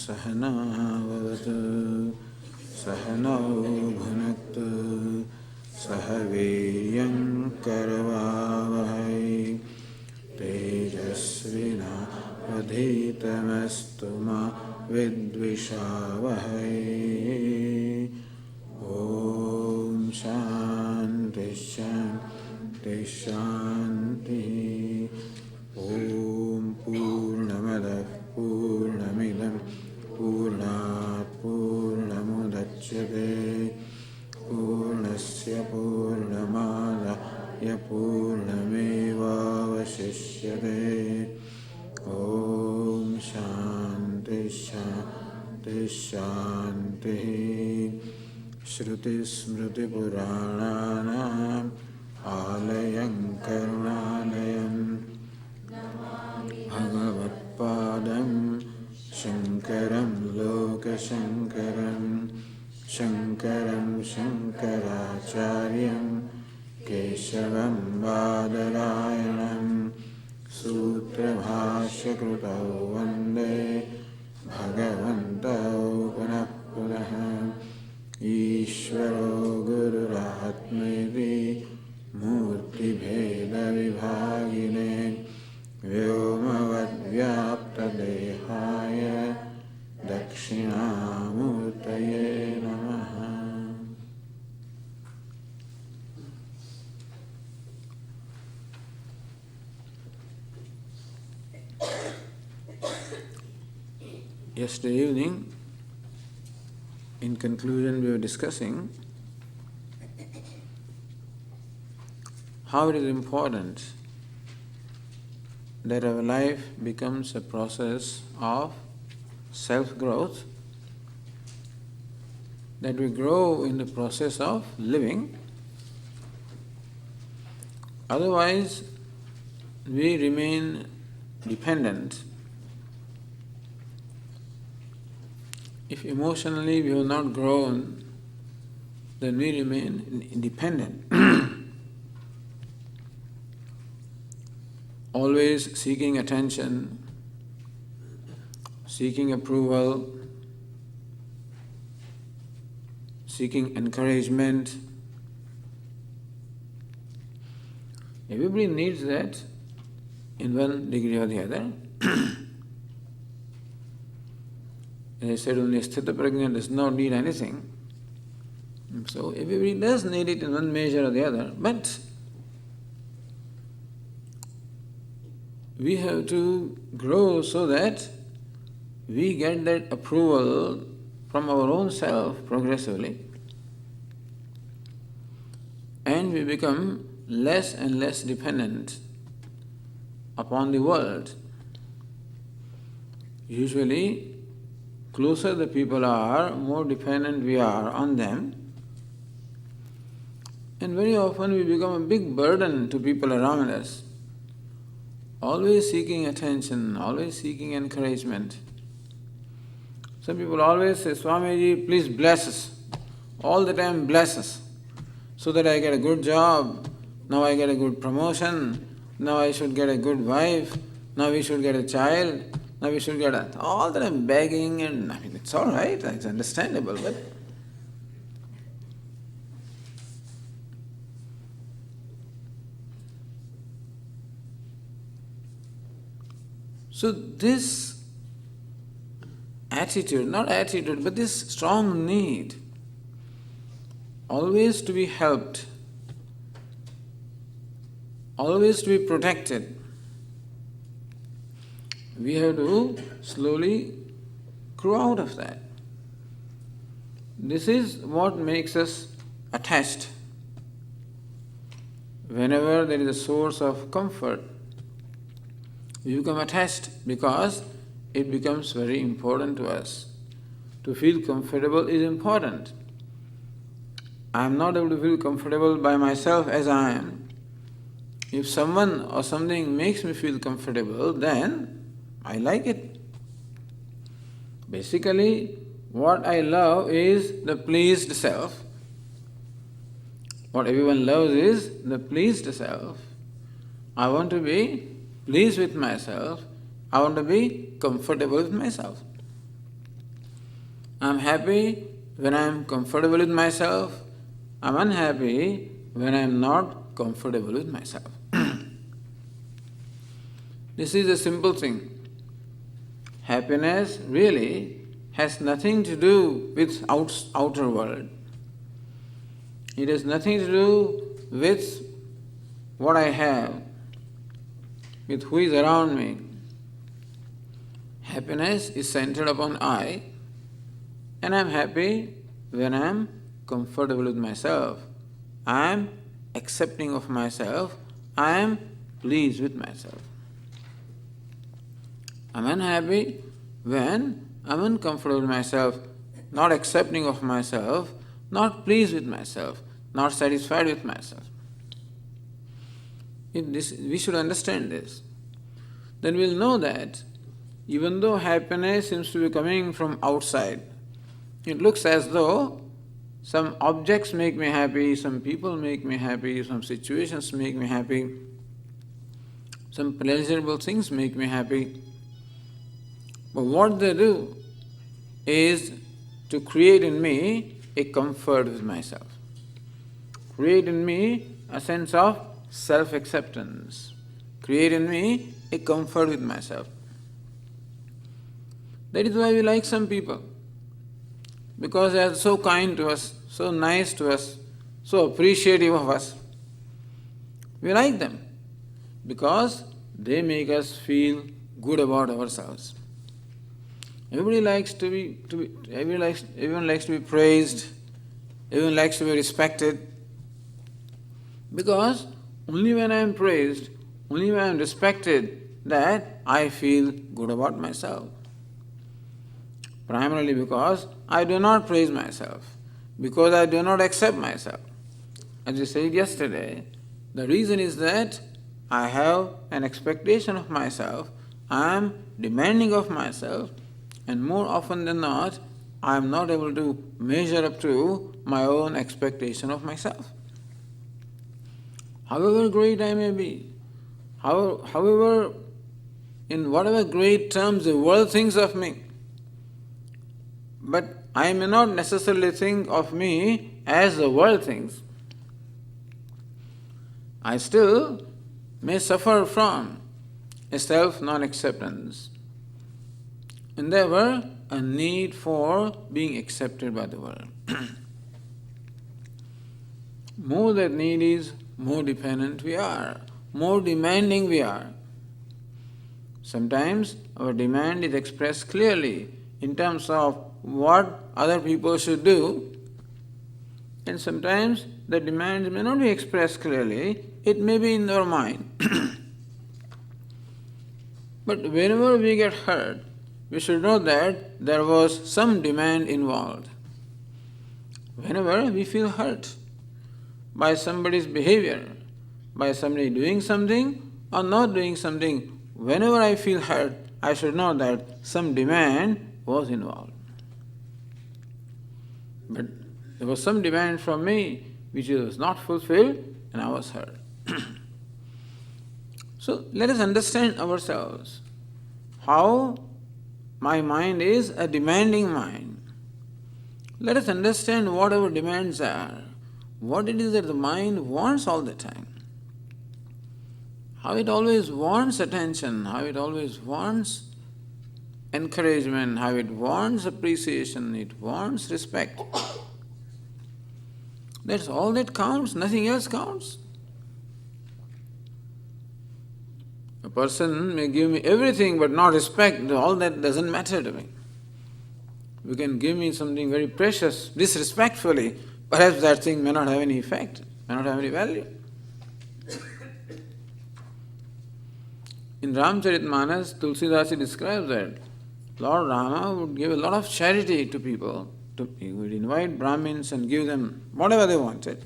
सहना भवतु सहनौ भुनक्तु सह वीर्यं करवावहै तेजस्विनावधीतमस्तु मा विद्विषावहै। ॐ शान्ति शान्ति शान्तिः। ॐ पूर्णमदः पूर्णमिदं पूर्णात् पूर्णमुदच्यते पूर्णस्य पूर्णमादाय पूर्णमेवावशिष्यते। ॐ शान्ति शान्ति शान्तिः। श्रुतिस्मृतिपुराणानाम् आलयं करुणालयं भगवत्पादं शङ्करं लोकशङ्करं शङ्करं शङ्कराचार्यं केशवं बादरायणं सूत्रभाष्यकृतौ वन्दे भगवन्तौ पुनः पुनः। ईश्वरो गुरुरात्मेति मूर्तिभेदविभागिने व्योमवद्व्याप्तदेहाय दक्षिणामूर्तये नमः। Yesterday evening, in conclusion, we were discussing how it is important that our life becomes a process of self-growth, that we grow in the process of living. Otherwise, we remain dependent. If emotionally we have not grown, then we remain independent. Always seeking attention, seeking approval, seeking encouragement. Everybody needs that in one degree or the other. As I said, only Sthita Prajna does not need anything. So everybody does need it in one measure or the other, but we have to grow so that we get that approval from our own self progressively, and we become less and less dependent upon the world. Usually, closer the people are, more dependent we are on them, and very often we become a big burden to people around us. Always seeking attention, always seeking encouragement. Some people always say, Swamiji, please bless us. All the time bless us, so that I get a good job, now I get a good promotion, now I should get a good wife, now we should get a child, now we should get all the time begging, and I mean, it's all right, it's understandable, but so this attitude, not attitude, but this strong need always to be helped, always to be protected, we have to slowly grow out of that. This is what makes us attached. Whenever there is a source of comfort, we become attached because it becomes very important to us. To feel comfortable is important. I am not able to feel comfortable by myself as I am. If someone or something makes me feel comfortable, then I like it. Basically, what I love is the pleased self. What everyone loves is the pleased self. I want to be pleased with myself. I want to be comfortable with myself. I'm happy when I'm comfortable with myself. I'm unhappy when I'm not comfortable with myself. This is a simple thing. Happiness really has nothing to do with outer world. It has nothing to do with what I have, with who is around me. Happiness is centered upon I, and I am happy when I am comfortable with myself. I am accepting of myself. I am pleased with myself. I am unhappy when I am uncomfortable with myself, not accepting of myself, not pleased with myself, not satisfied with myself. We should understand this. Then we will know that even though happiness seems to be coming from outside, it looks as though some objects make me happy, some people make me happy, some situations make me happy, some pleasurable things make me happy. But what they do is to create in me a comfort with myself, create in me a sense of self-acceptance, create in me a comfort with myself. That is why we like some people, because they are so kind to us, so nice to us, so appreciative of us. We like them because they make us feel good about ourselves. Everyone likes to be praised, everyone likes to be respected, because only when I am praised, only when I am respected, that I feel good about myself. Primarily because I do not praise myself, because I do not accept myself. As I said yesterday, the reason is that I have an expectation of myself, I am demanding of myself, and more often than not, I am not able to measure up to my own expectation of myself. However great I may be, however, in whatever great terms the world thinks of me, but I may not necessarily think of me as the world thinks. I still may suffer from a self-non-acceptance, and there were a need for being accepted by the world. More that need is, more dependent we are, more demanding we are. Sometimes our demand is expressed clearly in terms of what other people should do, and sometimes the demand may not be expressed clearly, it may be in our mind. But whenever we get hurt, we should know that there was some demand involved. Whenever we feel hurt by somebody's behavior, by somebody doing something or not doing something, whenever I feel hurt, I should know that some demand was involved. But there was some demand from me which was not fulfilled, and I was hurt. So let us understand ourselves how my mind is a demanding mind. Let us understand what our demands are, what it is that the mind wants all the time, how it always wants attention, how it always wants encouragement, how it wants appreciation, it wants respect. That's all that counts, nothing else counts. A person may give me everything but not respect, all that doesn't matter to me. You can give me something very precious disrespectfully, perhaps that thing may not have any effect, may not have any value. In Ramcharitmanas, Tulsidasi describes that Lord Rama would give a lot of charity to people. He would invite Brahmins and give them whatever they wanted.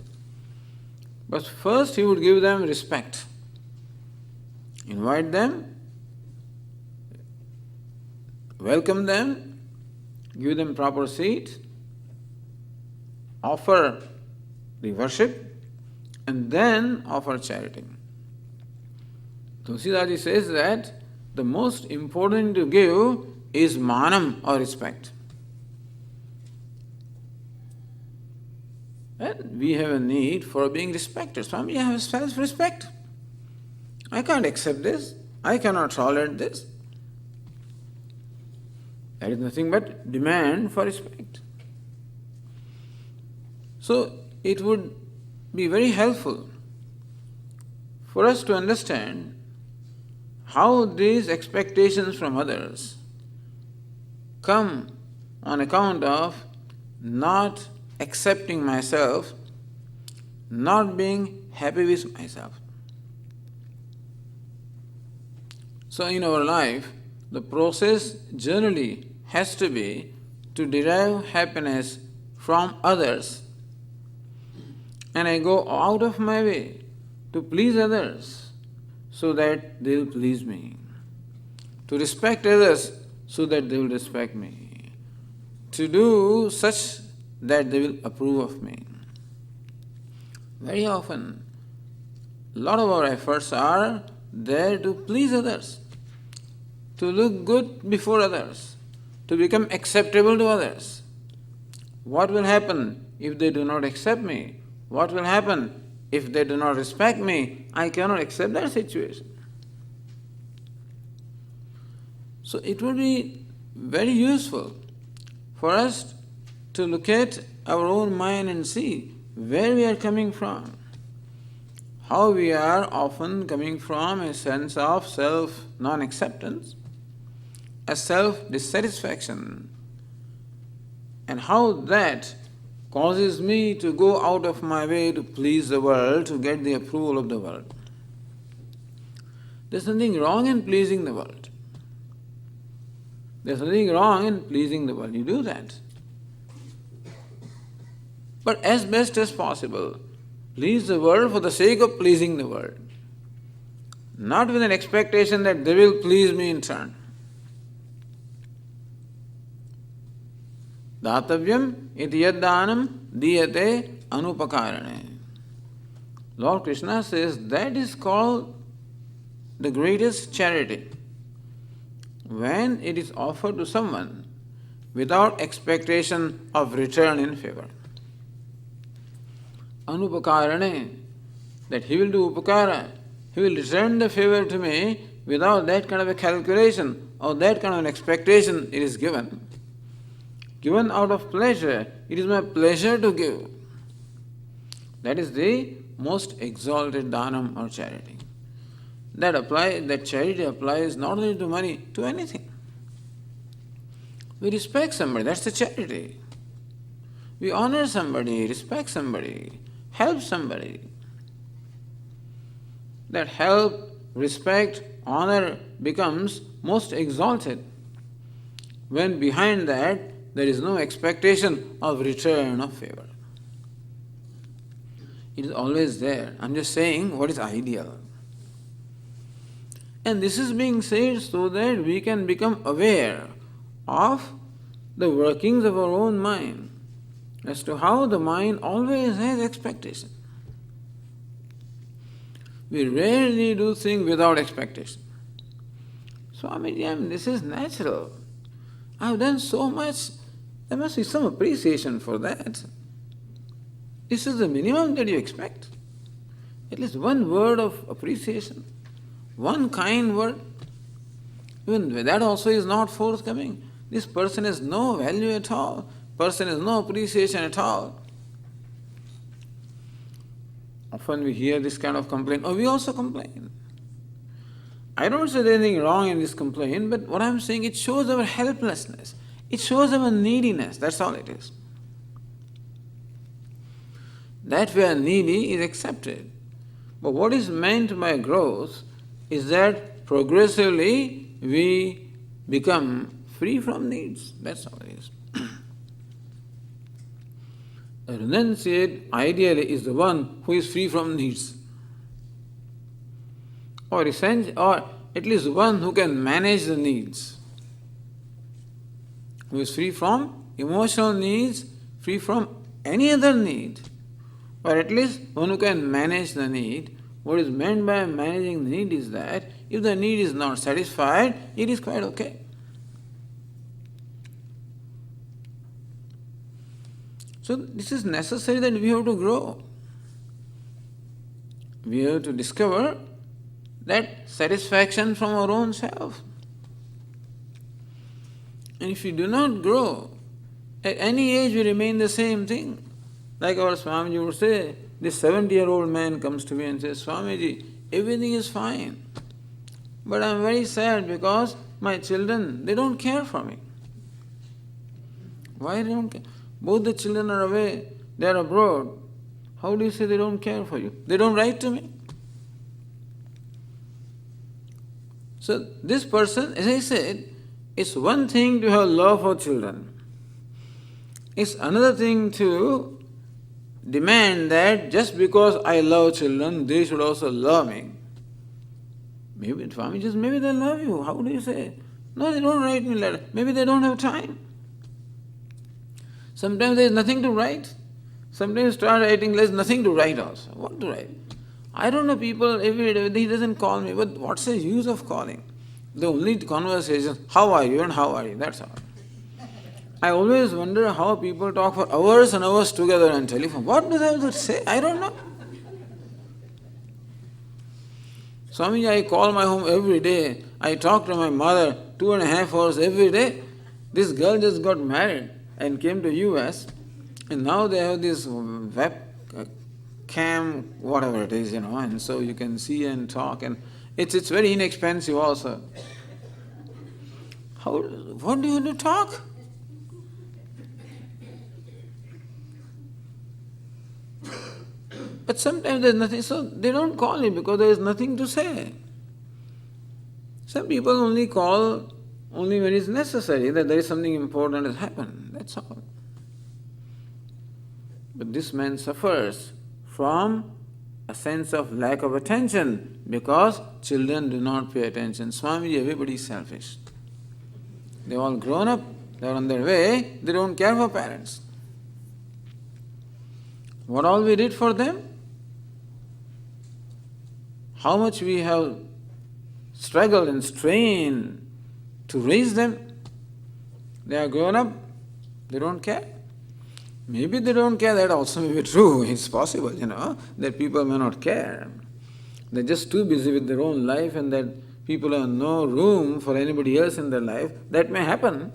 But first he would give them respect. Invite them, welcome them, give them proper seat, offer the worship, and then offer charity. Tulsidaji says that the most important to give is manam or respect. And we have a need for being respected. Swami, I have self-respect. I can't accept this. I cannot tolerate this. That is nothing but demand for respect. So it would be very helpful for us to understand how these expectations from others come on account of not accepting myself, not being happy with myself. So in our life, the process generally has to be to derive happiness from others. And I go out of my way to please others so that they will please me. To respect others so that they will respect me. To do such that they will approve of me. Very often, a lot of our efforts are there to please others, to look good before others, to become acceptable to others. What will happen if they do not accept me? What will happen if they do not respect me? I cannot accept that situation. So it would be very useful for us to look at our own mind and see where we are coming from. How we are often coming from a sense of self-non-acceptance, a self-dissatisfaction, and how that causes me to go out of my way to please the world, to get the approval of the world. There's nothing wrong in pleasing the world. There's nothing wrong in pleasing the world. You do that. But as best as possible, please the world for the sake of pleasing the world. Not with an expectation that they will please me in turn. Datavyam iti yaddanam diyate anupakarane. Lord Krishna says that is called the greatest charity. When it is offered to someone without expectation of return in favor. Anupakarane, that he will do upakara, he will return the favor to me without that kind of a calculation or that kind of an expectation it is given. Given out of pleasure, it is my pleasure to give. That is the most exalted dhanam or charity. That charity applies not only to money, to anything. We respect somebody, that's the charity. We honor somebody, respect somebody, help somebody. That help, respect, honor becomes most exalted when behind that there is no expectation of return of favor. It is always there. I'm just saying what is ideal. And this is being said so that we can become aware of the workings of our own mind as to how the mind always has expectation. We rarely do things without expectation. Swami, this is natural. I've done so much. There must be some appreciation for that. This is the minimum that you expect. At least one word of appreciation, one kind word. Even that also is not forthcoming. This person has no value at all. Person has no appreciation at all. Often we hear this kind of complaint, or we also complain. I don't say there's anything wrong in this complaint, but what I'm saying, it shows our helplessness. It shows our neediness, that's all it is. That we are needy is accepted. But what is meant by growth is that progressively we become free from needs. That's all it is. A renunciate ideally is the one who is free from needs. Or at least one who can manage the needs. Who is free from emotional needs, free from any other need. Or at least one who can manage the need. What is meant by managing the need is that if the need is not satisfied, it is quite okay. So this is necessary that we have to grow. We have to discover that satisfaction from our own self. And if we do not grow, at any age we remain the same thing. Like our Swamiji would say, this 70-year-old man comes to me and says, Swamiji, everything is fine, but I'm very sad because my children, they don't care for me. Why they don't care? Both the children are away, they are abroad. How do you say they don't care for you? They don't write to me. So this person, as I said, it's one thing to have love for children. It's another thing to demand that just because I love children, they should also love me. Maybe Swamiji, maybe they love you. How do you say? No, they don't write me letter. Maybe they don't have time. Sometimes there is nothing to write. Sometimes you start writing, there is nothing to write also. What to write? I don't know, people every day, he doesn't call me, but what's the use of calling? The only conversation, how are you and how are you, that's all. I always wonder how people talk for hours and hours together on telephone. What do they have to say? I don't know. Swami, I call my home every day. I talk to my mother 2.5 hours every day. This girl just got married and came to US, and now they have this web cam, whatever it is, and so you can see and talk, and it's very inexpensive also. What do you do to talk? But sometimes there's nothing, so they don't call you because there is nothing to say. Some people only call only when it's necessary, that there is something important has happened, that's all. But this man suffers from a sense of lack of attention because children do not pay attention. Swamiji, everybody is selfish. They're all grown up, they're on their way, they don't care for parents. What all we did for them? How much we have struggled and strained to raise them. They are grown up, they don't care. Maybe they don't care, that also may be true. It's possible, that people may not care. They're just too busy with their own life and that people have no room for anybody else in their life. That may happen.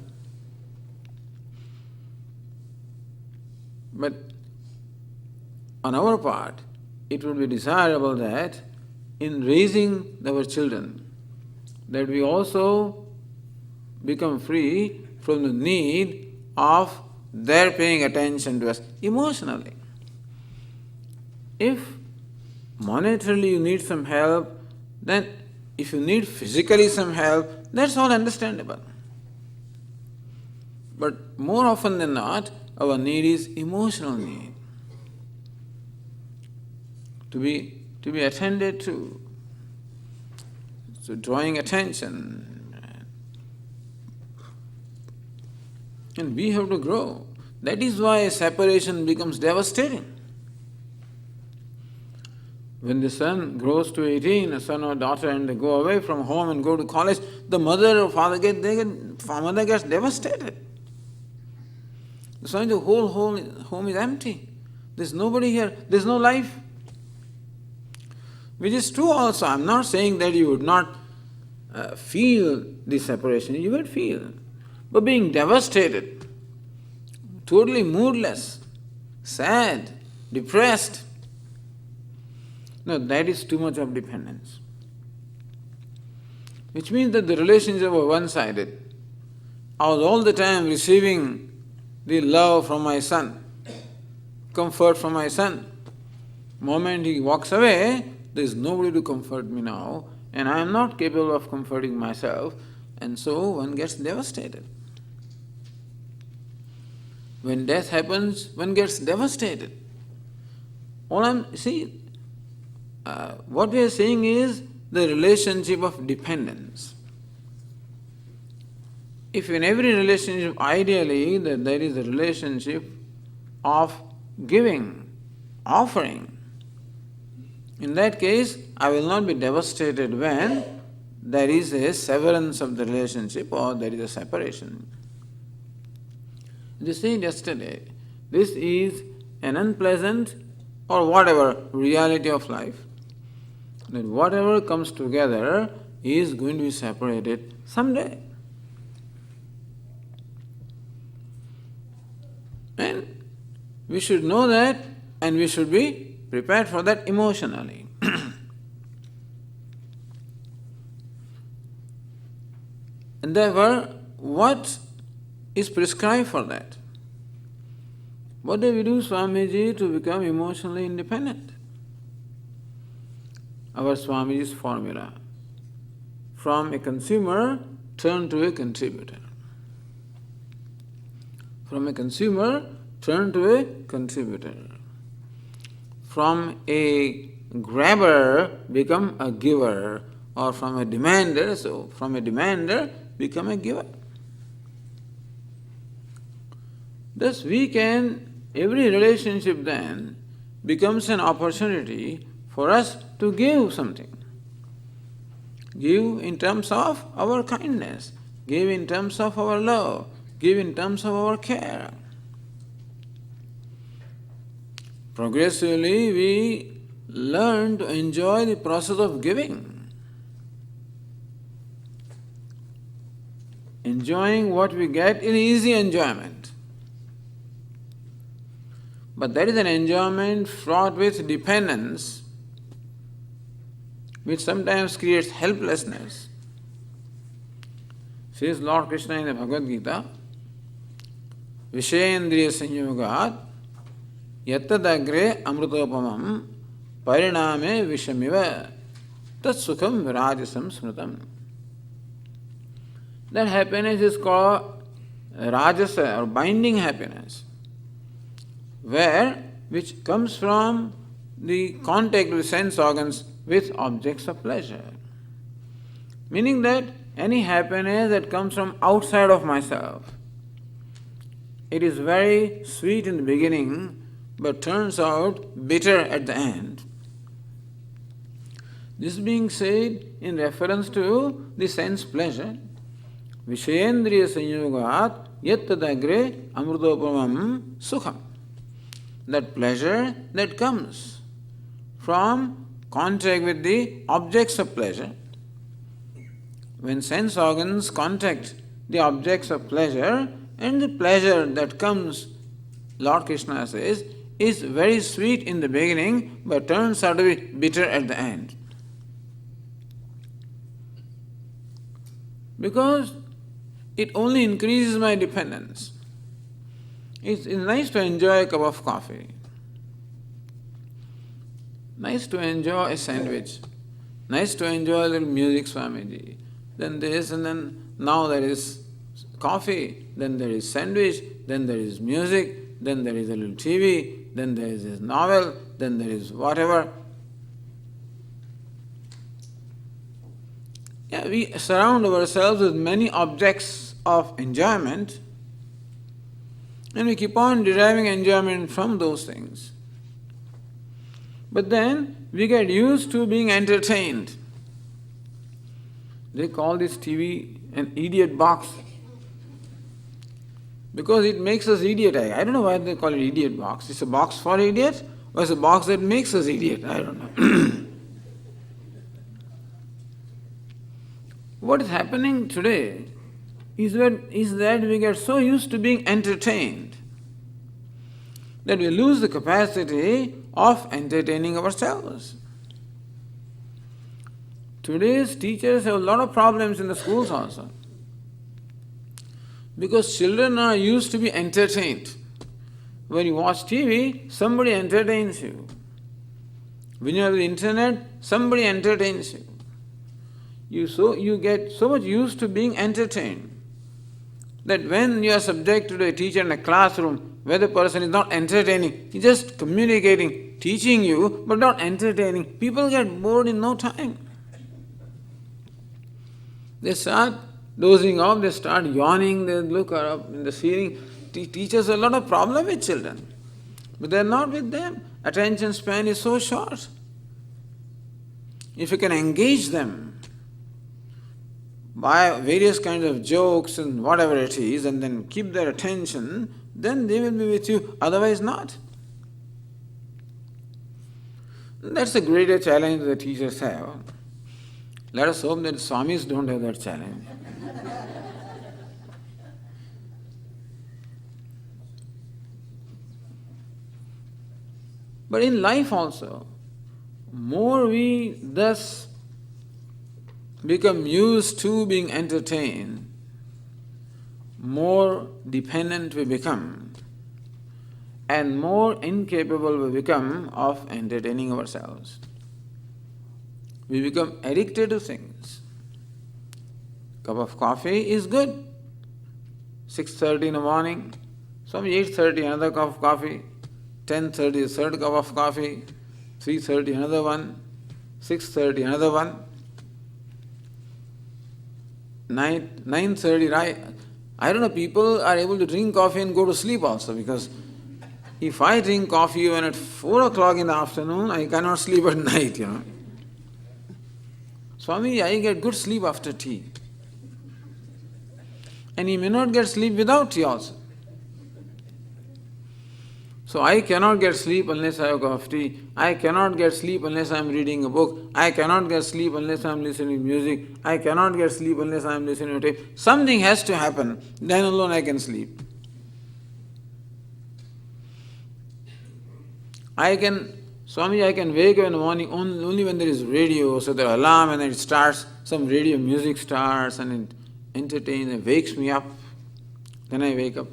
But on our part, it would be desirable that in raising our children, that we also become free from the need of their paying attention to us emotionally. If monetarily you need some help, then if you need physically some help, that's all understandable. But more often than not, our need is emotional need. To be attended to. So drawing attention. And we have to grow. That is why separation becomes devastating. When the son grows to 18, a son or daughter, and they go away from home and go to college, the mother or father mother gets devastated. So the whole home is empty. There's nobody here. There's no life. Which is true also. I'm not saying that you would not feel the separation. You will feel. But being devastated, totally moodless, sad, depressed, no, that is too much of dependence. Which means that the relationship was one-sided. I was all the time receiving the love from my son, comfort from my son. Moment he walks away, there is nobody to comfort me now, and I am not capable of comforting myself, and so one gets devastated. When death happens, one gets devastated. What we are saying is the relationship of dependence. If in every relationship, ideally, that there is a relationship of giving, offering, in that case, I will not be devastated when there is a severance of the relationship or there is a separation. They said yesterday, this is an unpleasant or whatever reality of life, that whatever comes together is going to be separated someday. And we should know that, and we should be prepared for that emotionally. And therefore, what is prescribed for that? What do we do, Swamiji, to become emotionally independent? Our Swamiji's formula: from a consumer, turn to a contributor. From a consumer, turn to a contributor. From a grabber, become a giver. Or from a demander, so from a demander, become a giver. Thus every relationship then becomes an opportunity for us to give something. Give in terms of our kindness, give in terms of our love, give in terms of our care. Progressively we learn to enjoy the process of giving. Enjoying what we get in easy enjoyment. But that is an enjoyment fraught with dependence, which sometimes creates helplessness. Says Lord Krishna in the Bhagavad Gita, Vishayendriya sanyogat yattadagre amrutopamam pariname vishamiva tat sukham virajasam smritam. That happiness is called rajasa or binding happiness, which comes from the contact with sense organs with objects of pleasure. Meaning that any happiness that comes from outside of myself, it is very sweet in the beginning but turns out bitter at the end. This being said in reference to the sense pleasure. Vishayendriya sanyogat yattadagre amrutopamam sukham. That pleasure that comes from contact with the objects of pleasure. When sense organs contact the objects of pleasure, and the pleasure that comes, Lord Krishna says, is very sweet in the beginning but turns out to be bitter at the end. Because it only increases my dependence. It's nice to enjoy a cup of coffee. Nice to enjoy a sandwich. Nice to enjoy a little music, Swamiji. Then this, and then now there is coffee, then there is sandwich, then there is music, then there is a little TV, then there is this novel, then there is whatever. Yeah, we surround ourselves with many objects of enjoyment, and we keep on deriving enjoyment from those things. But then we get used to being entertained. They call this TV an idiot box because it makes us idiot. I don't know why they call it idiot box. It's a box for idiots, or it's a box that makes us idiot. I don't know. What is happening today is that we get so used to being entertained that we lose the capacity of entertaining ourselves. Today's teachers have a lot of problems in the schools also, because children are used to be entertained. When you watch TV, somebody entertains you. When you have the internet, somebody entertains you. You get so much used to being entertained that when you are subjected to a teacher in a classroom where the person is not entertaining, he's just communicating, teaching you, but not entertaining, people get bored in no time. They start dozing off, they start yawning, they look up in the ceiling. Teachers have a lot of problem with children, but they're not with them. Attention span is so short. If you can engage them, by various kinds of jokes and whatever it is, and then keep their attention, then they will be with you, otherwise not. That's the greater challenge the teachers have. Let us hope that Swamis don't have that challenge. But in life also, more we thus become used to being entertained, more dependent we become, and more incapable we become of entertaining ourselves. We become addicted to things. Cup of coffee is good. 6:30 in the morning, some 8:30 another cup of coffee, 10:30 a third cup of coffee, 3:30 another one, 6:30 another one, 9:30, right? I don't know, people are able to drink coffee and go to sleep also, because if I drink coffee even at 4 o'clock in the afternoon, I cannot sleep at night, Swami, I get good sleep after tea. And he may not get sleep without tea also. So I cannot get sleep unless I have a cup of tea. I cannot get sleep unless I am reading a book. I cannot get sleep unless I am listening to music. I cannot get sleep unless I am listening to tape. Something has to happen, then alone I can sleep. Swami, I can wake up in the morning only when there is radio, so the alarm and then it starts, some radio music starts and it entertains and wakes me up. Then I wake up.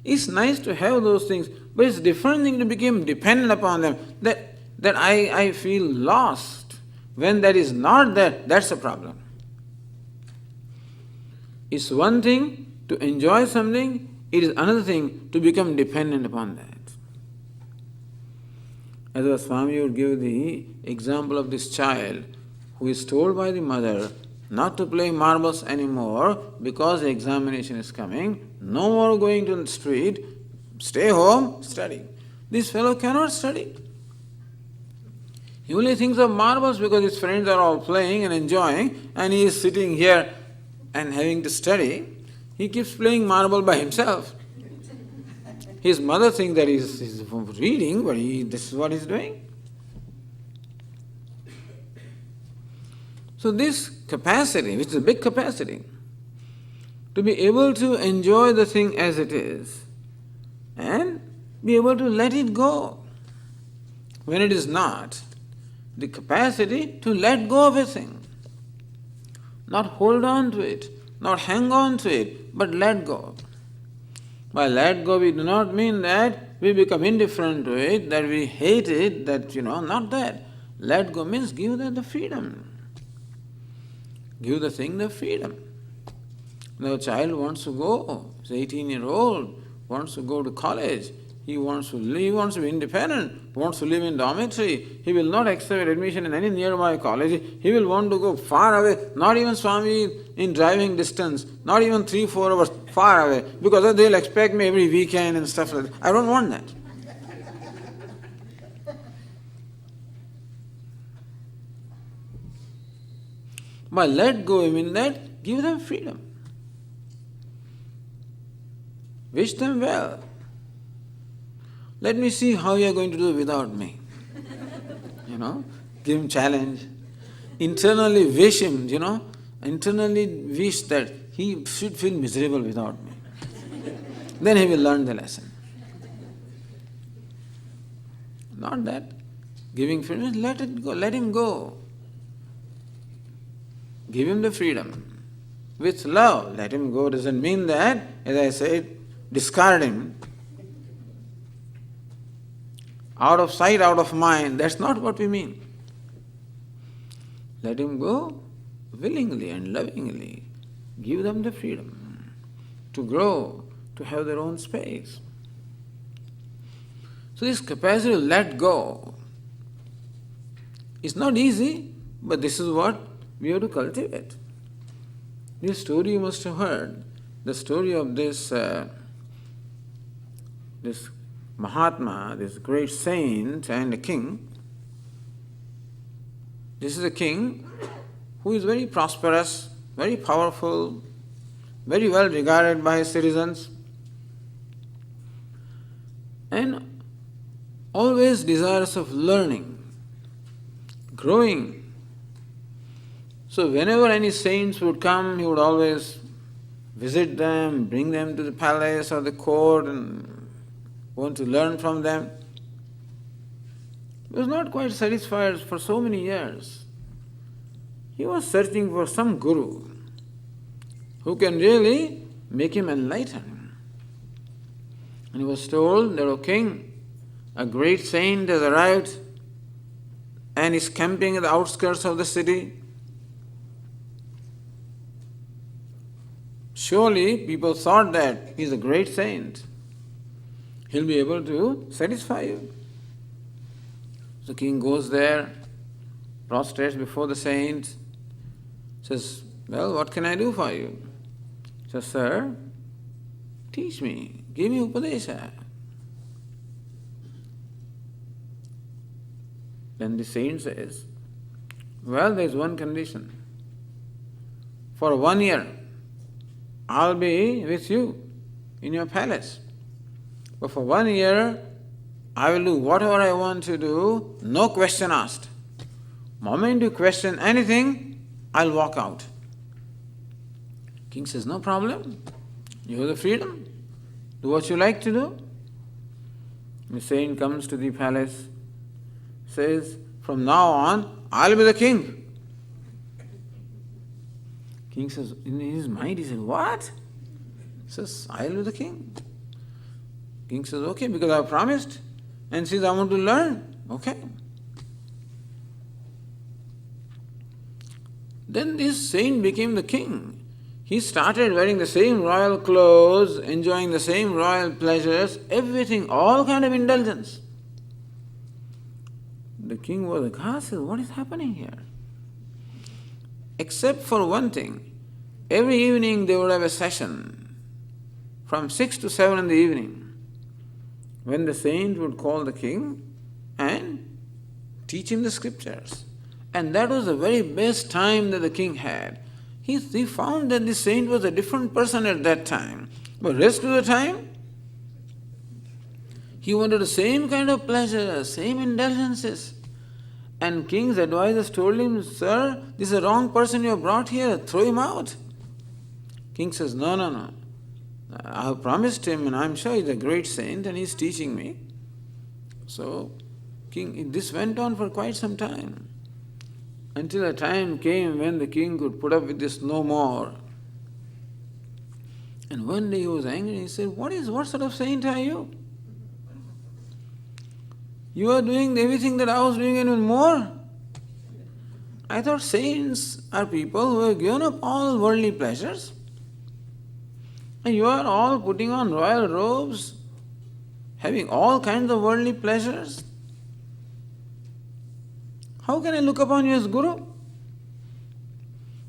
It's nice to have those things, but it's a different thing to become dependent upon them, that I feel lost. When that is not there, that's a problem. It's one thing to enjoy something, it is another thing to become dependent upon that. As the Swami would give the example of this child who is told by the mother not to play marbles anymore because the examination is coming, no more going to the street, stay home, study. This fellow cannot study. He only thinks of marbles because his friends are all playing and enjoying, and he is sitting here and having to study. He keeps playing marble by himself. His mother thinks that he's reading, but this is what he's doing. So this capacity, which is a big capacity, to be able to enjoy the thing as it is and be able to let it go when it is not, the capacity to let go of a thing, not hold on to it, not hang on to it, but let go. By let go, we do not mean that we become indifferent to it, that we hate it, not that. Let go means give that the freedom. Give the thing the freedom. The child wants to go, he's 18-year-old, wants to go to college, he wants to live, he wants to be independent, wants to live in dormitory, he will not accept admission in any nearby college, he will want to go far away, not even Swami in driving distance, not even 3-4 hours far away, because they'll expect me every weekend and stuff like that. I don't want that. By let go, I mean that give them freedom. Wish them well. Let me see how you are going to do without me. Give him challenge. Internally wish him, internally wish that he should feel miserable without me. Then he will learn the lesson. Not that. Giving freedom, let it go, let him go. Give him the freedom. With love, let him go doesn't mean that, as I said, discard him. Out of sight, out of mind, that's not what we mean. Let him go willingly and lovingly. Give them the freedom to grow, to have their own space. So this capacity to let go is not easy, but this is what we have to cultivate. This story you must have heard, the story of this Mahatma, this great saint and a king. This is a king who is very prosperous, very powerful, very well regarded by his citizens, and always desirous of learning, growing. So whenever any saints would come, he would always visit them, bring them to the palace or the court and want to learn from them. He was not quite satisfied for so many years. He was searching for some guru who can really make him enlightened. And he was told that, "O king, a great saint has arrived and is camping at the outskirts of the city. Surely people thought that he is a great saint. He'll be able to satisfy you." The king goes there, prostrates before the saint, says, "Well, what can I do for you?" Says, "Sir, teach me, give me upadesha." Then the saint says, "Well, there is one condition. For 1 year, I'll be with you in your palace. But for 1 year, I will do whatever I want to do, no question asked. Moment you question anything, I'll walk out." King says, "No problem. You have the freedom. Do what you like to do." The saint comes to the palace, says, "From now on, I'll be the king." King says, in his mind, he says, "What?" He says, "I'll be the king." King says, "Okay, because I promised." And says, "I want to learn." Okay. Then this saint became the king. He started wearing the same royal clothes, enjoying the same royal pleasures, everything, all kind of indulgence. The king was aghast, "What is happening here?" Except for one thing. Every evening they would have a session from 6 to 7 in the evening, when the saint would call the king and teach him the scriptures. And that was the very best time that the king had. He found that the saint was a different person at that time. But rest of the time, he wanted the same kind of pleasure, same indulgences. And king's advisors told him, "Sir, this is a wrong person you have brought here, throw him out." King says, No. I have promised him and I'm sure he's a great saint and he's teaching me." So, this went on for quite some time, until a time came when the king could put up with this no more. And one day he was angry. He said, what sort of saint are you? You are doing everything that I was doing and even more. I thought saints are people who have given up all worldly pleasures. And you are all putting on royal robes, having all kinds of worldly pleasures. How can I look upon you as Guru?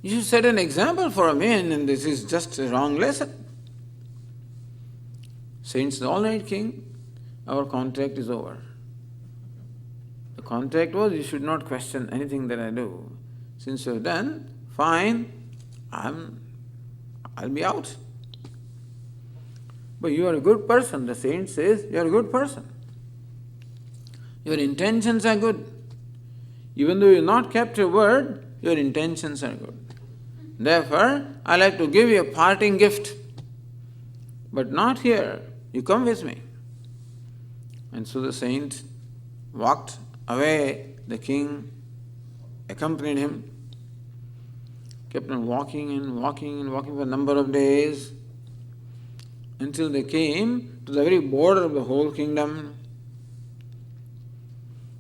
You should set an example for me, and this is just a wrong lesson. Saint says, "All right, king, our contract is over. The contract was you should not question anything that I do. Since you have done, fine, I'll be out. But you are a good person." The saint says, "You are a good person. Your intentions are good. Even though you have not kept your word, your intentions are good. Therefore, I like to give you a parting gift. But not here. You come with me." And so the saint walked away. The king accompanied him, kept on walking for a number of days, until they came to the very border of the whole kingdom.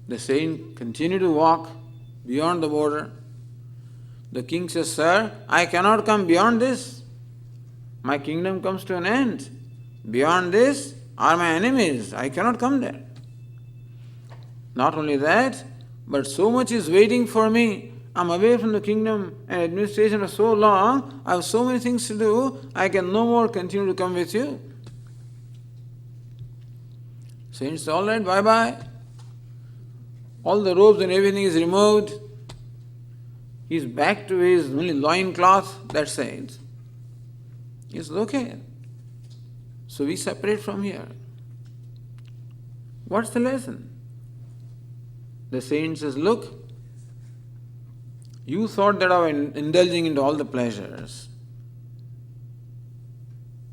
The saint continued to walk beyond the border. The king says, "Sir, I cannot come beyond this. My kingdom comes to an end. Beyond this are my enemies. I cannot come there. Not only that, but so much is waiting for me. I'm away from the kingdom and administration for so long, I have so many things to do, I can no more continue to come with you." Saint says, "All right, bye-bye." All the robes and everything is removed. He's back to his only loincloth, that says, it's okay. So we separate from here. What's the lesson? The saint says, look, you thought that I was indulging into all the pleasures.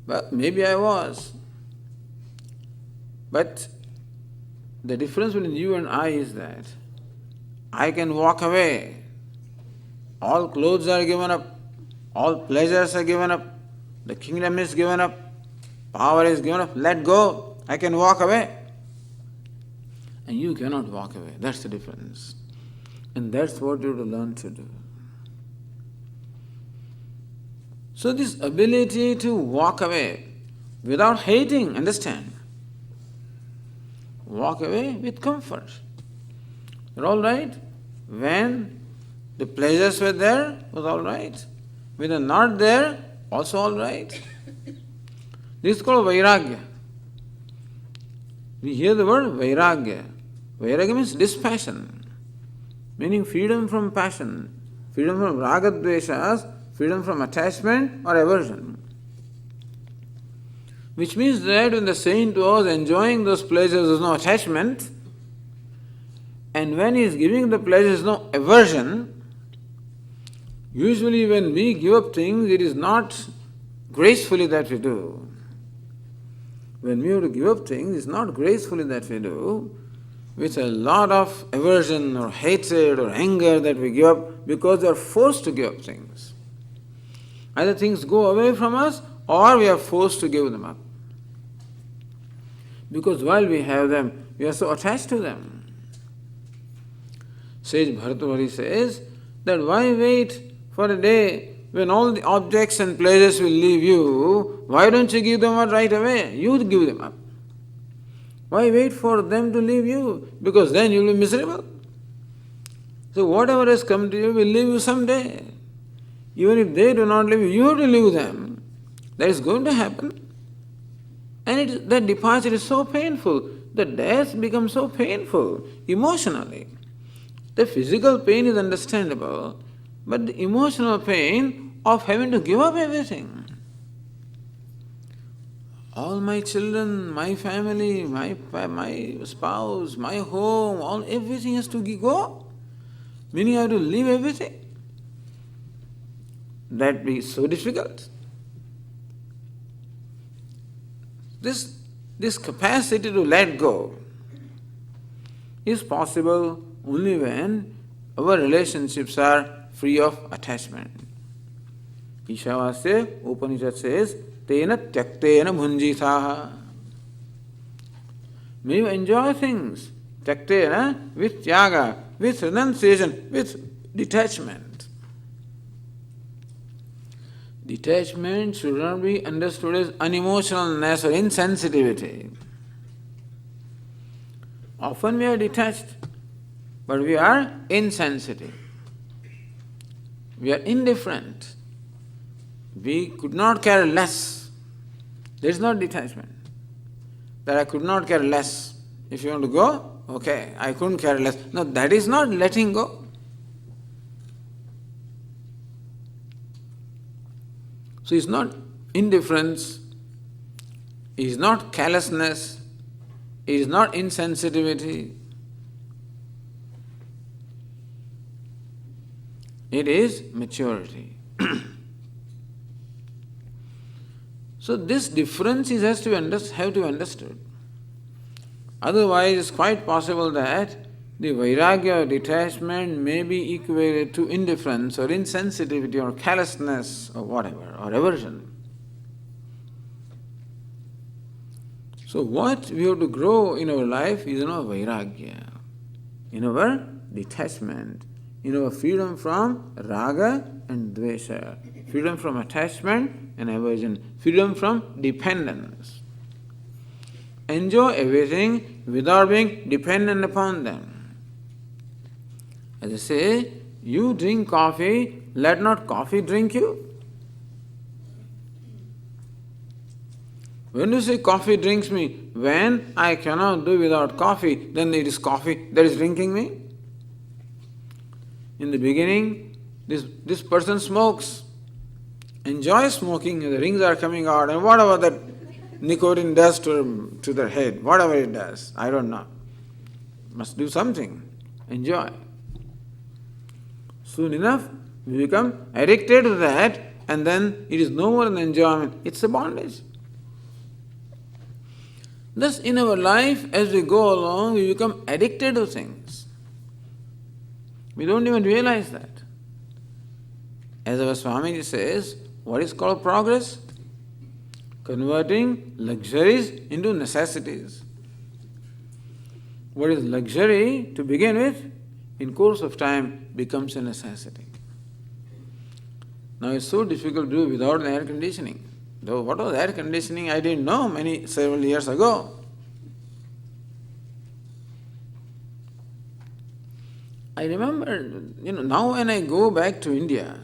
Well, maybe I was. But the difference between you and I is that I can walk away. All clothes are given up. All pleasures are given up. The kingdom is given up. Power is given up. Let go. I can walk away. And you cannot walk away. That's the difference. And that's what you have to learn to do. So this ability to walk away without hating, understand? Walk away with comfort. You're all right? When the pleasures were there, was all right. When they're not there, also all right. This is called vairagya. We hear the word vairagya. Vairagya means dispassion, meaning freedom from passion, freedom from ragadveshas, freedom from attachment or aversion. Which means that when the saint was enjoying those pleasures, there was no attachment, and when he is giving the pleasures, no aversion. Usually when we give up things, it is not gracefully that we do. When we have to give up things, it's not gracefully that we do, with a lot of aversion or hatred or anger that we give up because we are forced to give up things. Either things go away from us or we are forced to give them up. Because while we have them, we are so attached to them. Sage Bhartavahari says that why wait for a day when all the objects and pleasures will leave you? Why don't you give them up right away? You give them up. Why wait for them to leave you? Because then you will be miserable. So whatever has come to you will leave you someday. Even if they do not leave you, you have to leave them. That is going to happen. And that departure is so painful. The death becomes so painful emotionally. The physical pain is understandable, but the emotional pain of having to give up everything. All my children, my family, my spouse, my home, everything has to go. Meaning I have to leave everything. That be so difficult. This capacity to let go is possible only when our relationships are free of attachment. Ishavasya Upanishad says, Tena tyaktena bhunjithaha. May you enjoy things. Tyaktena, with tyaga, with renunciation, with detachment. Detachment should not be understood as unemotionalness or insensitivity. Often we are detached, but we are insensitive. We are indifferent. We could not care less. There is no detachment. That I could not care less. If you want to go, okay, I couldn't care less. No, that is not letting go. So it's not indifference, it is not callousness, it is not insensitivity. It is maturity. So this difference has to be understood. Otherwise, it's quite possible that the vairagya or detachment may be equated to indifference or insensitivity or callousness or whatever, or aversion. So what we have to grow in our life is in our vairagya, in our detachment, in our freedom from raga and dvesha, freedom from attachment and aversion, freedom from dependence. Enjoy everything without being dependent upon them. As I say, you drink coffee, let not coffee drink you. When you say coffee drinks me, when I cannot do without coffee, then it is coffee that is drinking me. In the beginning, This person smokes, enjoys smoking, the rings are coming out, and whatever that nicotine does to their head, whatever it does, I don't know. Must do something. Enjoy. Soon enough, we become addicted to that, and then it is no more an enjoyment, it's a bondage. Thus, in our life, as we go along, we become addicted to things. We don't even realize that. As our Swamiji says, what is called progress? Converting luxuries into necessities. What is luxury to begin with, in course of time, becomes a necessity. Now it's so difficult to do without air conditioning. Though what was air conditioning, I didn't know several years ago. I remember, now when I go back to India,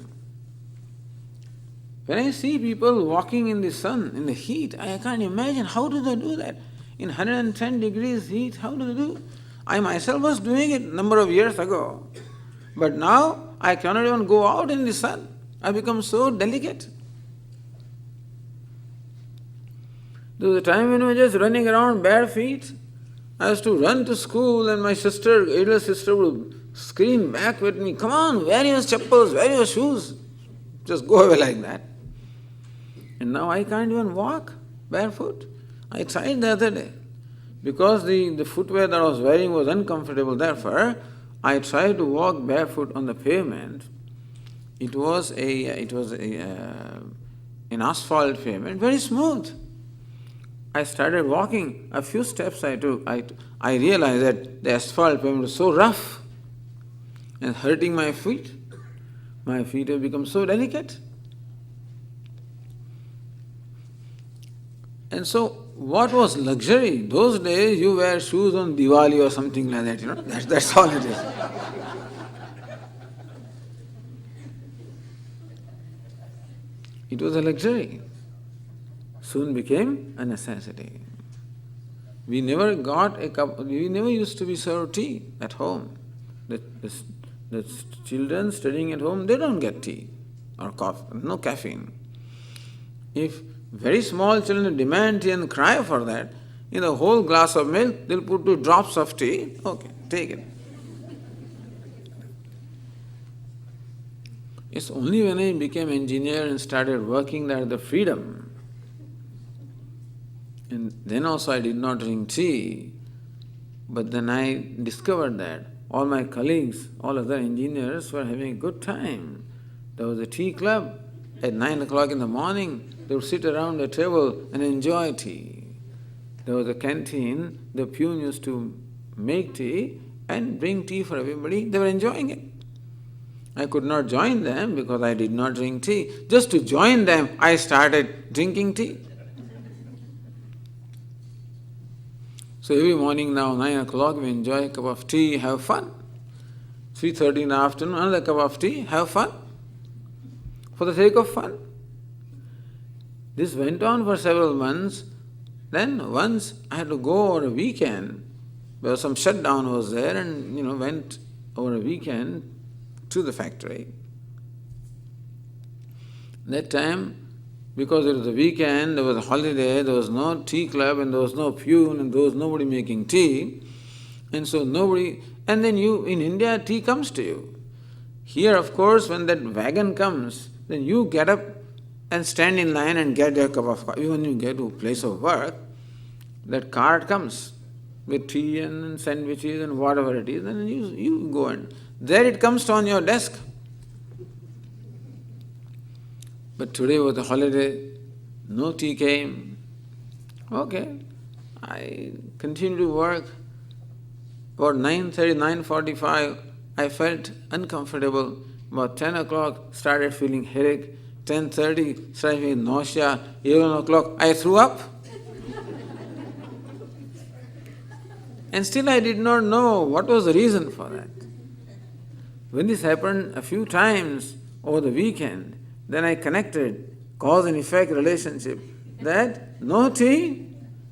when I see people walking in the sun, in the heat, I can't imagine how do they do that. In 110 degrees heat, how do they do? I myself was doing it a number of years ago. But now I cannot even go out in the sun. I become so delicate. There was a time when I was just running around bare feet. I used to run to school and my elder sister would scream back at me, "Come on, wear your chappals, wear your shoes." Just go away like that. And now I can't even walk barefoot. I tried the other day. Because the footwear that I was wearing was uncomfortable, therefore, I tried to walk barefoot on the pavement. It was an asphalt pavement, very smooth. I started walking. A few steps I took, I realized that the asphalt pavement was so rough and hurting my feet. My feet have become so delicate. And so, what was luxury? Those days you wear shoes on Diwali or something like that, that's all it is. It was a luxury. Soon became a necessity. We never used to be served tea at home. The children studying at home, they don't get tea or coffee, no caffeine. If very small children demand tea and cry for that, in a whole glass of milk, they'll put 2 drops of tea. Okay, take it. It's only when I became engineer and started working that the freedom. And then also I did not drink tea. But then I discovered that all my colleagues, all other engineers were having a good time. There was a tea club at 9 o'clock in the morning. They would sit around the table and enjoy tea. There was a canteen, the peon used to make tea and bring tea for everybody. They were enjoying it. I could not join them because I did not drink tea. Just to join them, I started drinking tea. So every morning now, 9 o'clock, we enjoy a cup of tea, have fun. 3:30 in the afternoon, another cup of tea, have fun. For the sake of fun. This went on for several months. Then once I had to go over a weekend, there was some shutdown was there and went over a weekend to the factory. That time, because it was a weekend, there was a holiday, there was no tea club and there was no peon and there was nobody making tea. And so and then in India, tea comes to you. Here, of course, when that wagon comes, then you get up and stand in line and get your cup of coffee. Even when you get to a place of work, that cart comes with tea and sandwiches and whatever it is, and you go and there it comes on your desk. But today was a holiday, no tea came. Okay, I continued to work. About 9:30, 9:45, I felt uncomfortable. About 10 o'clock, started feeling headache. 10:30, started feeling nausea. 11 o'clock, I threw up. And still I did not know what was the reason for that. When this happened a few times over the weekend, then I connected cause and effect relationship, that no tea,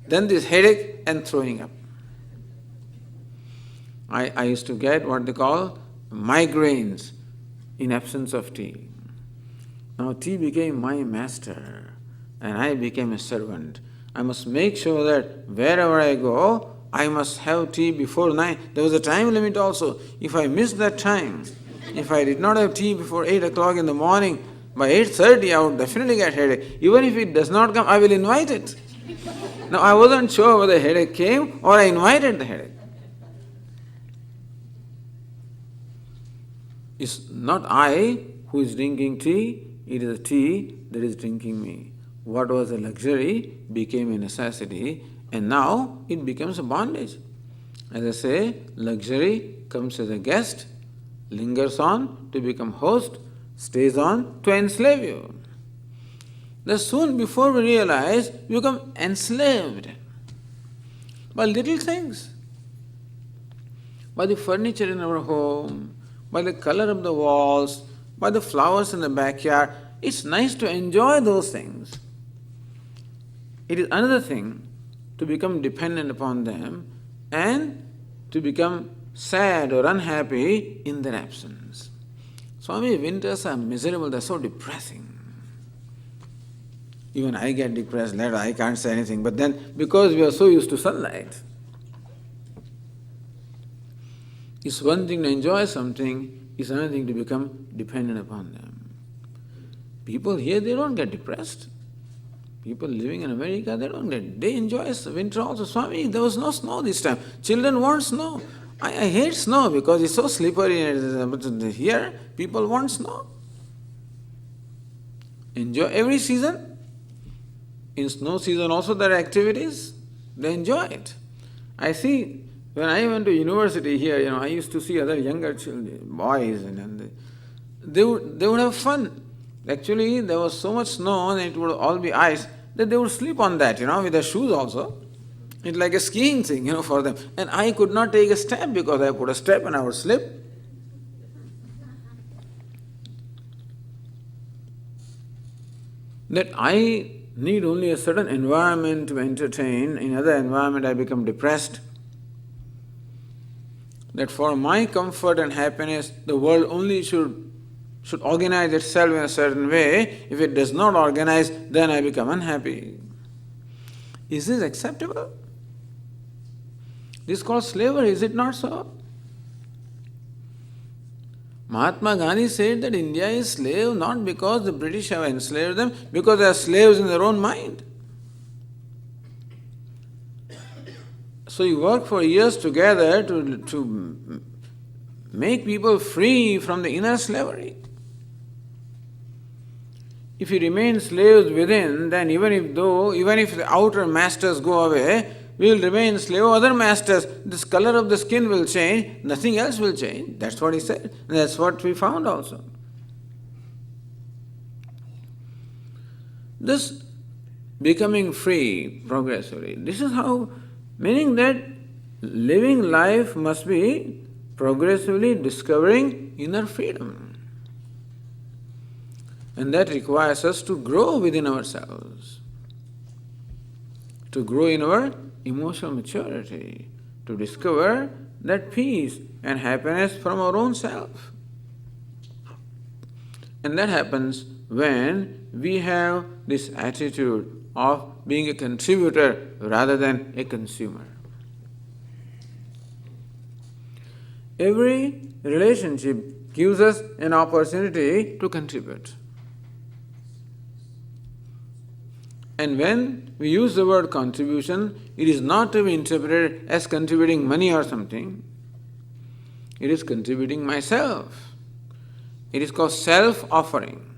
then this headache and throwing up. I used to get what they call migraines. in absence of tea. Now tea became my master and I became a servant. I must make sure that wherever I go, I must have tea before 9. There was a time limit also. If I missed that time, if I did not have tea before 8 o'clock in the morning, by 8:30 I would definitely get headache. Even if it does not come, I will invite it. Now I wasn't sure whether the headache came or I invited the headache. It's not I who is drinking tea, it is the tea that is drinking me. What was a luxury became a necessity, and now it becomes a bondage. As I say, luxury comes as a guest, lingers on to become host, stays on to enslave you. Thus soon before we realize, we become enslaved by little things, by the furniture in our home, by the color of the walls, by the flowers in the backyard. It's nice to enjoy those things. It is another thing to become dependent upon them and to become sad or unhappy in their absence. Swami, winters are miserable, they're so depressing. Even I get depressed later, I can't say anything, but then because we are so used to sunlight, it's one thing to enjoy something, it's another thing to become dependent upon them. People here, they don't get depressed. People living in America, they enjoy winter also. Swami, there was no snow this time. Children want snow. I hate snow because it's so slippery. But here, people want snow. Enjoy every season. In snow season also there are activities. They enjoy it. I see, when I went to university here, I used to see other younger children, boys, and they would have fun. Actually, there was so much snow and it would all be ice that they would sleep on that, with their shoes also. It's like a skiing thing, for them. And I could not take a step because I put a step and I would slip. That I need only a certain environment to entertain, in other environment I become depressed. That for my comfort and happiness, the world only should organize itself in a certain way. If it does not organize, then I become unhappy. Is this acceptable? This is called slavery, is it not so? Mahatma Gandhi said that India is slave not because the British have enslaved them, because they are slaves in their own mind. So you work for years together to make people free from the inner slavery. If you remain slaves within, then even if the outer masters go away, we will remain slave of other masters. This color of the skin will change, nothing else will change. That's what he said. And that's what we found also. This becoming free progressively, this is how, meaning that living life must be progressively discovering inner freedom. And that requires us to grow within ourselves, to grow in our emotional maturity, to discover that peace and happiness from our own self. And that happens when we have this attitude of being a contributor rather than a consumer. Every relationship gives us an opportunity to contribute. And when we use the word contribution, it is not to be interpreted as contributing money or something. It is contributing myself. It is called self-offering.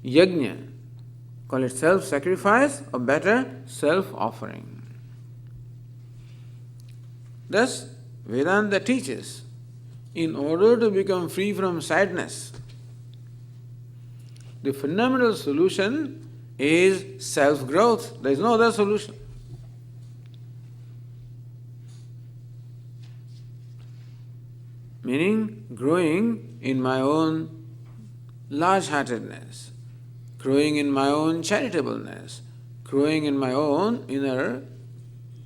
Yajna. Call it self-sacrifice or better, self-offering. Thus, Vedanta teaches, in order to become free from sadness, the fundamental solution is self-growth. There is no other solution. Meaning, growing in my own large-heartedness, growing in my own charitableness, growing in my own inner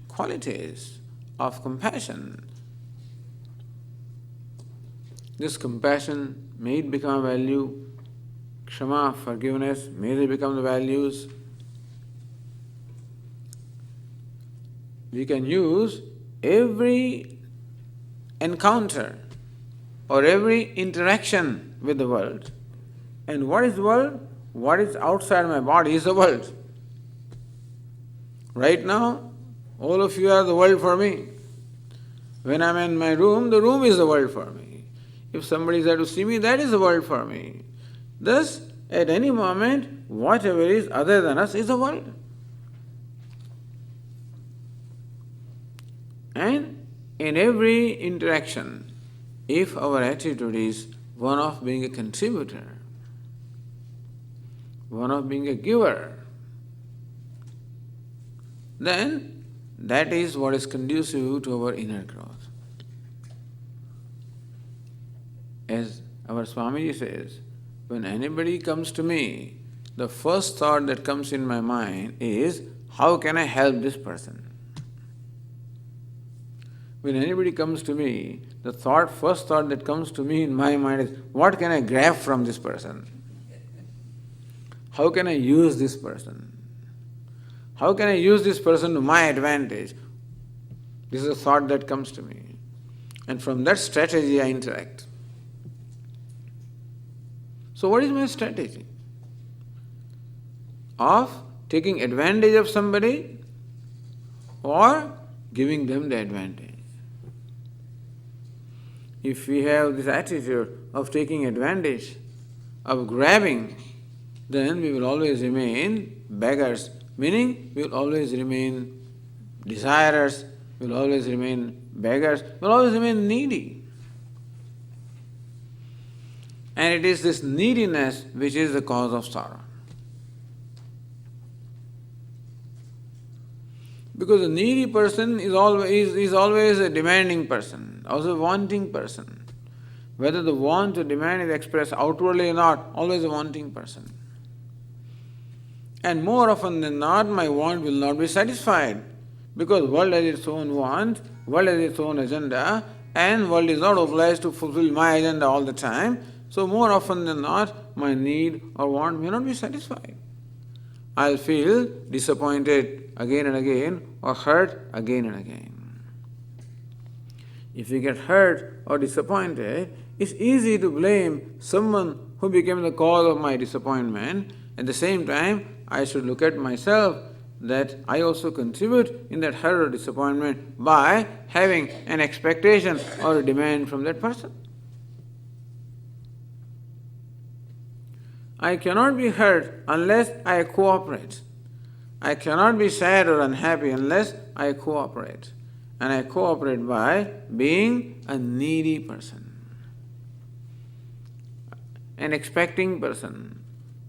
qualities of compassion, This compassion, may it become a value. Kshama, forgiveness, may they become the values. We can use every encounter or every interaction with the world. And what is the world? What is outside my body is the world. Right now, all of you are the world for me. When I'm in my room, the room is the world for me. If somebody is there to see me, that is the world for me. Thus, at any moment, whatever is other than us is the world. And in every interaction, if our attitude is one of being a contributor, one of being a giver, then that is what is conducive to our inner growth. As our Swamiji says, when anybody comes to me, the first thought that comes in my mind is, how can I help this person? When anybody comes to me, the first thought that comes to me in my mind is, what can I grab from this person? How can I use this person? How can I use this person to my advantage? This is a thought that comes to me. And from that strategy I interact. So what is my strategy? Of taking advantage of somebody or giving them the advantage? If we have this attitude of taking advantage, of grabbing, then we will always remain beggars, meaning we will always remain desirers, we will always remain beggars, we will always remain needy. And it is this neediness which is the cause of sorrow. Because a needy person is always a demanding person, also a wanting person. Whether the want or demand is expressed outwardly or not, always a wanting person. And more often than not, my want will not be satisfied, because world has its own want, world has its own agenda, and world is not obliged to fulfill my agenda all the time. So more often than not, my need or want may not be satisfied. I'll feel disappointed again and again, or hurt again and again. If we get hurt or disappointed, it's easy to blame someone who became the cause of my disappointment. At the same time, I should look at myself that I also contribute in that hurt or disappointment by having an expectation or a demand from that person. I cannot be hurt unless I cooperate. I cannot be sad or unhappy unless I cooperate. And I cooperate by being a needy person, an expecting person,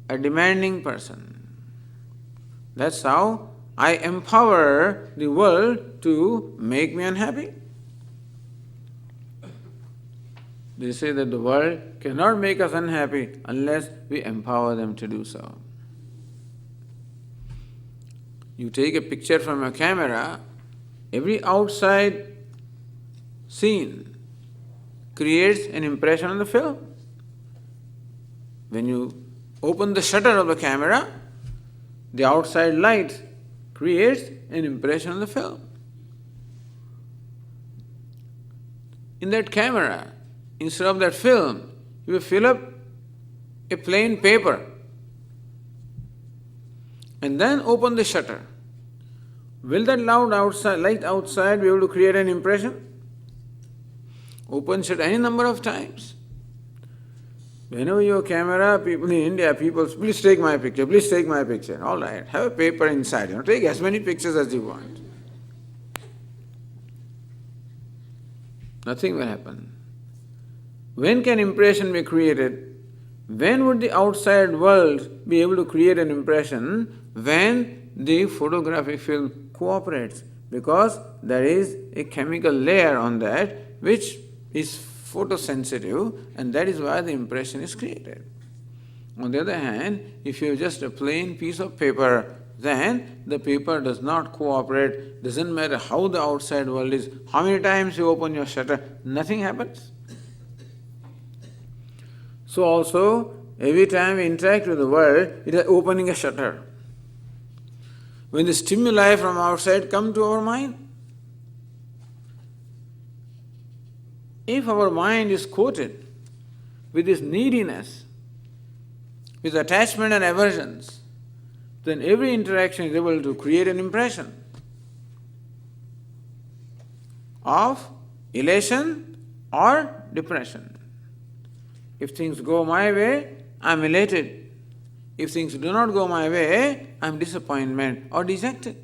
a demanding person. That's how I empower the world to make me unhappy. They say that the world cannot make us unhappy unless we empower them to do so. You take a picture from a camera, every outside scene creates an impression on the film. When you open the shutter of the camera, the outside light creates an impression on the film. In that camera, instead of that film, you will fill up a plain paper and then open the shutter. Will that light outside be able to create an impression? Open shutter any number of times. Whenever your camera, people in India, please take my picture, please take my picture. All right, have a paper inside, take as many pictures as you want. Nothing will happen. When can impression be created? When would the outside world be able to create an impression? When the photographic film cooperates, because there is a chemical layer on that which is photosensitive, and that is why the impression is created. On the other hand, if you have just a plain piece of paper, then the paper does not cooperate. Doesn't matter how the outside world is, how many times you open your shutter, nothing happens. So also, every time we interact with the world, it is opening a shutter. When the stimuli from outside come to our mind, if our mind is coated with this neediness, with attachment and aversions, then every interaction is able to create an impression of elation or depression. If things go my way, I am elated. If things do not go my way, I am disappointed or dejected.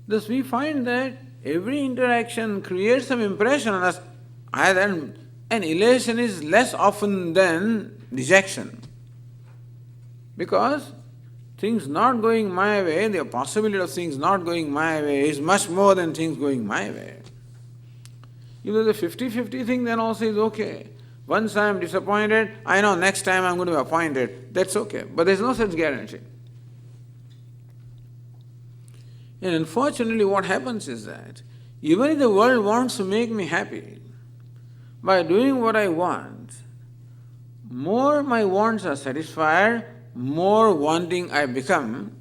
Thus we find that every interaction creates some impression on us, and elation is less often than dejection. Because things not going my way, the possibility of things not going my way is much more than things going my way. If there's a 50-50 thing, then also is okay. Once I am disappointed, I know next time I am going to be appointed. That's okay. But there's no such guarantee. And unfortunately what happens is that even if the world wants to make me happy, by doing what I want, more my wants are satisfied, more wanting I become,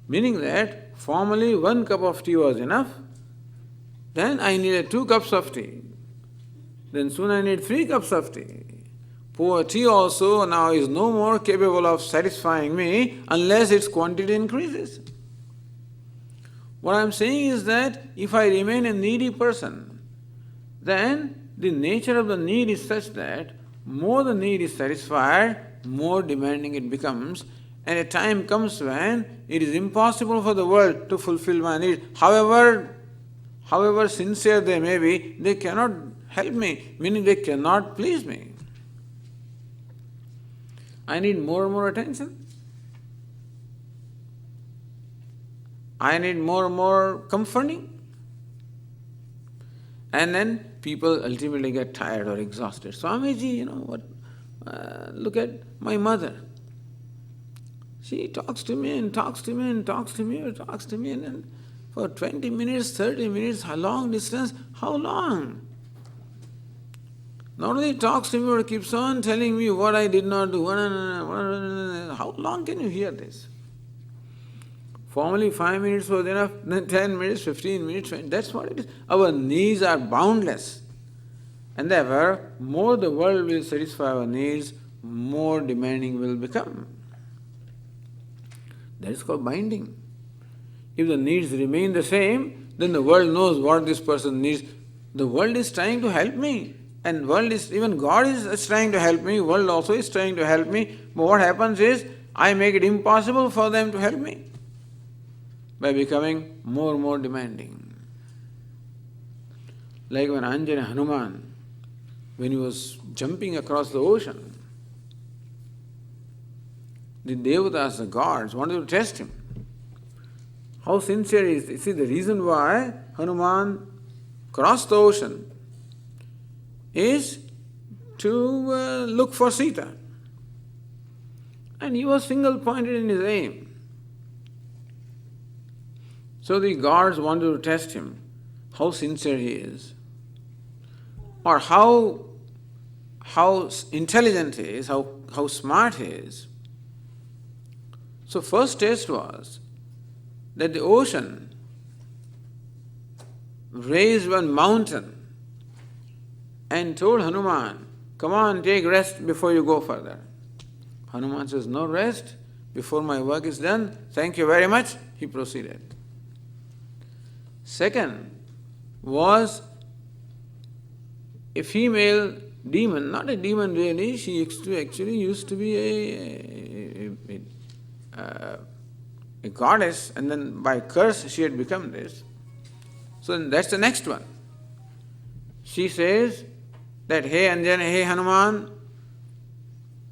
meaning that formerly 1 cup of tea was enough, then I needed 2 cups of tea, then soon I need 3 cups of tea. Poor tea also now is no more capable of satisfying me unless its quantity increases. What I am saying is that if I remain a needy person, then the nature of the need is such that more the need is satisfied, more demanding it becomes, and a time comes when it is impossible for the world to fulfill my need. However sincere they may be, they cannot help me, meaning they cannot please me. I need more and more attention. I need more and more comforting. And then people ultimately get tired or exhausted. Swamiji, look at my mother. She talks to me and talks to me and talks to me and talks to me, and then for 20 minutes, 30 minutes, how long distance? How long? Not only talks to me, but keeps on telling me what I did not do. How long can you hear this? Formerly 5 minutes was enough, then 10 minutes, 15 minutes, 20. That's what it is. Our needs are boundless. And therefore, more the world will satisfy our needs, more demanding will become. That is called binding. If the needs remain the same, then the world knows what this person needs. The world is trying to help me. And even God is trying to help me, world also is trying to help me. But what happens is, I make it impossible for them to help me by becoming more and more demanding. Like when Anjana Hanuman, when he was jumping across the ocean, the devatas, the gods, wanted to test him. How sincere he is. You see, the reason why Hanuman crossed the ocean is to look for Sita. And he was single-pointed in his aim. So the gods wanted to test him, how sincere he is, or how intelligent he is, how smart he is. So first test was that the ocean raised one mountain and told Hanuman, come on, take rest before you go further. Hanuman says, no rest before my work is done. Thank you very much. He proceeded. Second was a female demon, not a demon really, she actually used to be a goddess, and then by curse she had become this. So that's the next one. She says that, hey Anjana, hey Hanuman,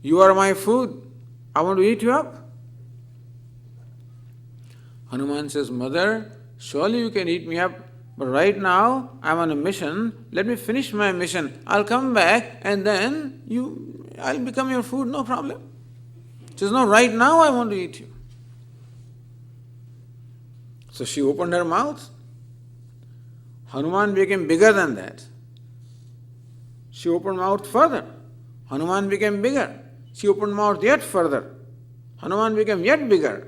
you are my food, I want to eat you up. Hanuman says, Mother, surely you can eat me up, but right now I am on a mission, let me finish my mission, I'll come back and then I'll become your food, no problem. She says, no, right now I want to eat you. So she opened her mouth. Hanuman became bigger than that. She opened mouth further. Hanuman became bigger. She opened mouth yet further. Hanuman became yet bigger.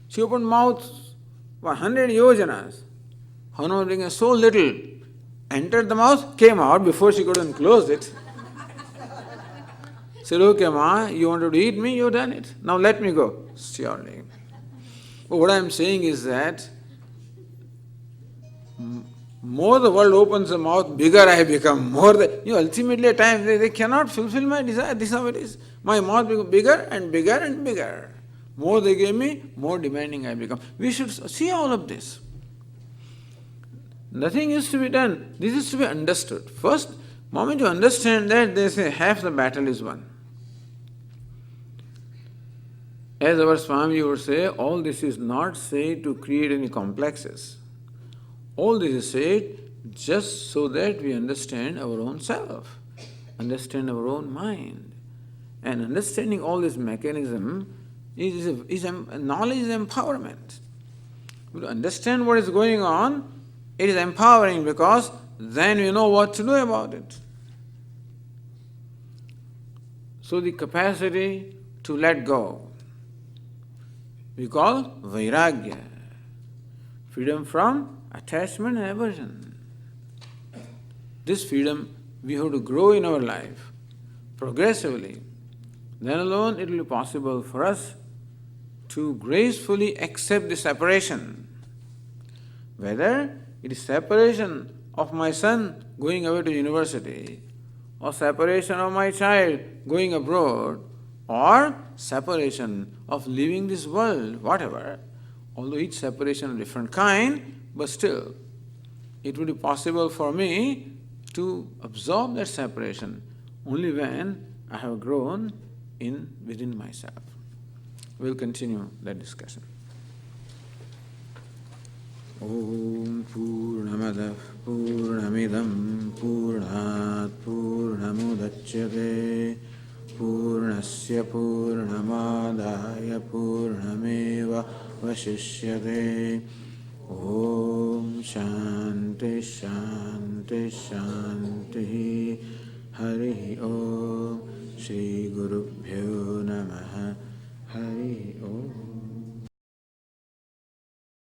She opened mouth for 100 yojanas. Hanuman became so little, entered the mouth, came out before she could even close it. Said, okay, Ma, you wanted to eat me, you've done it. Now let me go. Surely. But what I am saying is that more the world opens the mouth, bigger I become. Ultimately at times they cannot fulfill my desire. This is how it is. My mouth becomes bigger and bigger and bigger. More they give me, more demanding I become. We should see all of this. Nothing is to be done. This is to be understood. First, moment you understand that, they say half the battle is won. As our Swami would say, all this is not said to create any complexes. All this is said just so that we understand our own self, understand our own mind. And understanding all this mechanism is knowledge is empowerment. To understand what is going on, it is empowering because then we know what to do about it. So the capacity to let go, we call vairagya, freedom from attachment and aversion. This freedom we have to grow in our life progressively. Then alone it will be possible for us to gracefully accept the separation. Whether it is separation of my son going away to university, or separation of my child going abroad, or separation of leaving this world, whatever, although each separation of different kind, but still, it will be possible for me to absorb that separation only when I have grown within myself. We'll continue that discussion. Om Purnamadav Purnamidam Purnat Purnamudachyate Purnasya Purnamadaya Purnameva Vashishyate. Om Shanti Shanti Shanti. Hari Om. Shri Gurubhyo Namaha. Hari Om.